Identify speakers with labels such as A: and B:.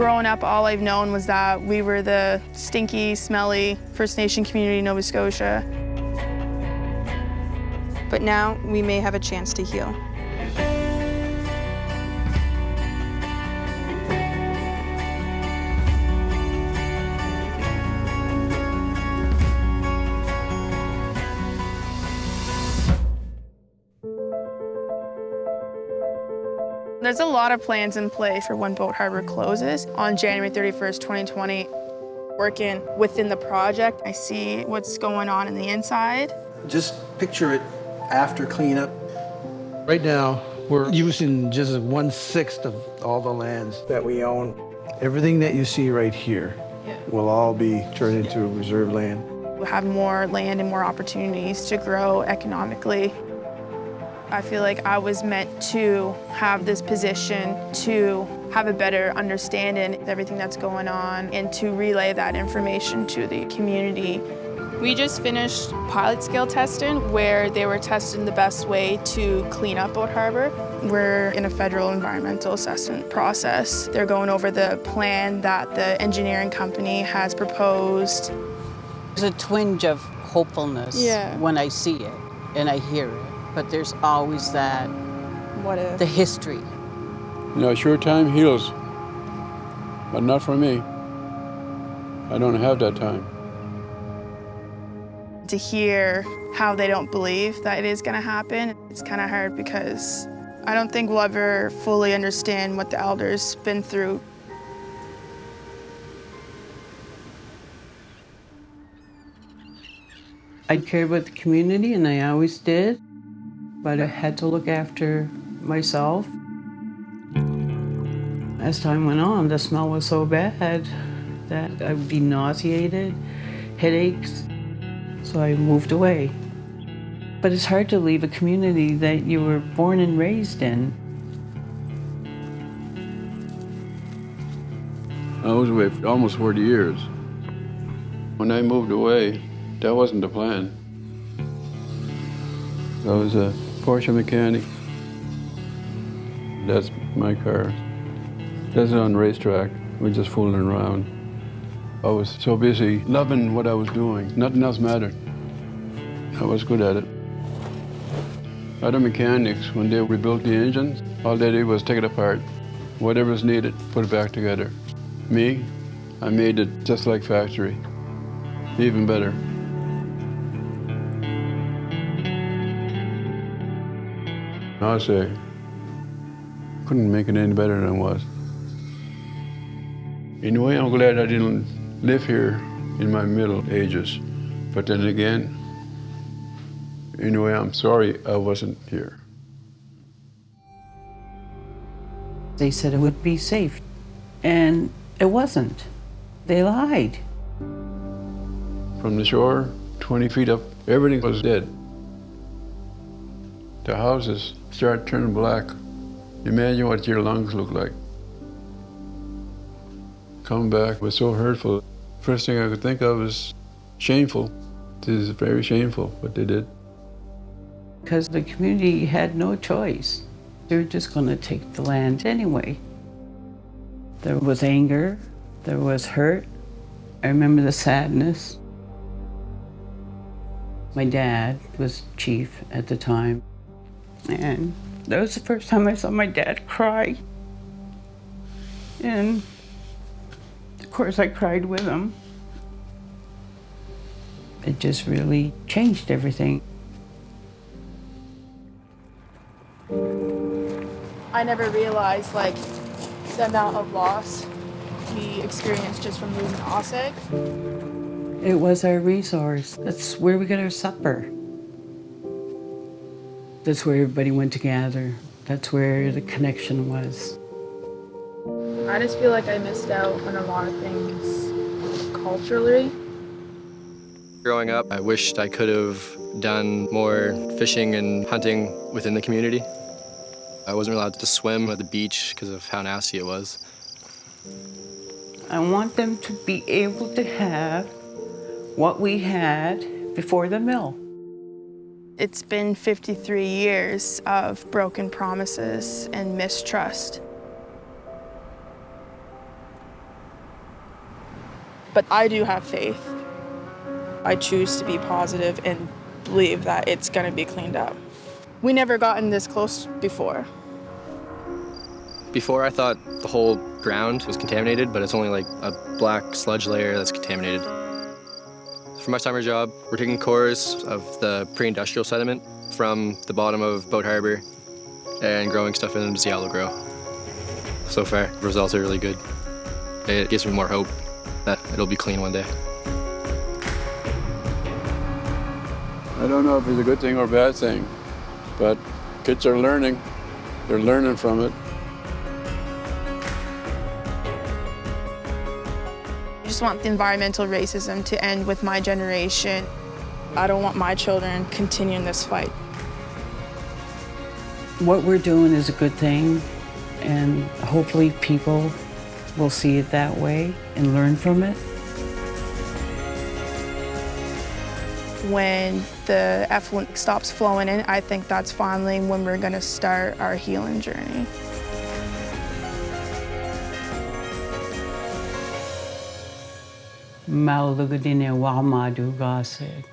A: Growing up, all I've known was that we were the stinky, smelly First Nation community in Nova Scotia.
B: But now we may have a chance to heal.
A: There's a lot of plans in place for when Boat Harbour closes on January 31st, 2020. Working within the project, I see what's going on in the inside.
C: Just picture it after cleanup.
D: Right now, we're using just 1/6 of all the lands
C: That we own.
D: Everything that you see right here will all be turned into reserve land.
A: We'll have more land and more opportunities to grow economically. I feel like I was meant to have this position to have a better understanding of everything that's going on and to relay that information to the community. We just finished pilot scale testing where they were testing the best way to clean up Boat Harbour. We're in a federal environmental assessment process. They're going over the plan that the engineering company has proposed.
E: There's a twinge of hopefulness when I see it and I hear it. But there's always that,
B: What if?
E: the history.
F: You know, sure, time heals, but not for me. I don't have that time.
A: To hear how they don't believe that it is going to happen, it's kind of hard because I don't think we'll ever fully understand what the elders been through.
E: I cared about the community, and I always did, but I had to look after myself. As time went on, the smell was so bad that I would be nauseated, headaches, so I moved away. But it's hard to leave a community that you were born and raised in.
F: I was away for almost 40 years. When I moved away, that wasn't the plan. I was a Porsche mechanic. That's my car. That's on racetrack. We're just fooling around. I was so busy loving what I was doing. Nothing else mattered. I was good at it. Other mechanics, when they rebuilt the engines, all they did was take it apart. Whatever was needed, put it back together. Me, I made it just like factory. Even better. I say, couldn't make it any better than it was. In a way, I'm glad I didn't live here in my middle ages. But then again, in a way, I'm sorry I wasn't here.
E: They said it would be safe, and it wasn't. They lied.
F: From the shore, 20 feet up, everything was dead. The houses start turning black. Imagine what your lungs look like. Coming back was so hurtful. First thing I could think of was shameful. This is very shameful what they did.
E: Because the community had no choice. They were just going to take the land anyway. There was anger, there was hurt. I remember the sadness. My dad was chief at the time, and that was the first time I saw my dad cry. And of course I cried with him. It just really changed everything.
A: I never realized like the amount of loss we experienced just from losing Osage.
E: It was our resource. That's where we got our supper. That's where everybody went to gather. That's where the connection was.
A: I just feel like I missed out on a lot of things culturally.
G: Growing up, I wished I could have done more fishing and hunting within the community. I wasn't allowed to swim at the beach because of how nasty it was.
E: I want them to be able to have what we had before the mill.
A: It's been 53 years of broken promises and mistrust. But I do have faith. I choose to be positive and believe that it's going to be cleaned up. We never gotten this close before.
G: Before, I thought the whole ground was contaminated, but it's only like a black sludge layer that's contaminated. For my summer job, we're taking cores of the pre-industrial sediment from the bottom of Boat Harbour and growing stuff in Yellow grow. So far, the results are really good. It gives me more hope that it'll be clean one day.
F: I don't know if it's a good thing or a bad thing, but kids are learning. They're learning from it.
A: I just want the environmental racism to end with my generation. I don't want my children continuing this fight.
E: What we're doing is a good thing, and hopefully people will see it that way and learn from it.
A: When the effluent stops flowing in, I think that's finally when we're going to start our healing journey.
E: Maulugadine Wamadu Gasek.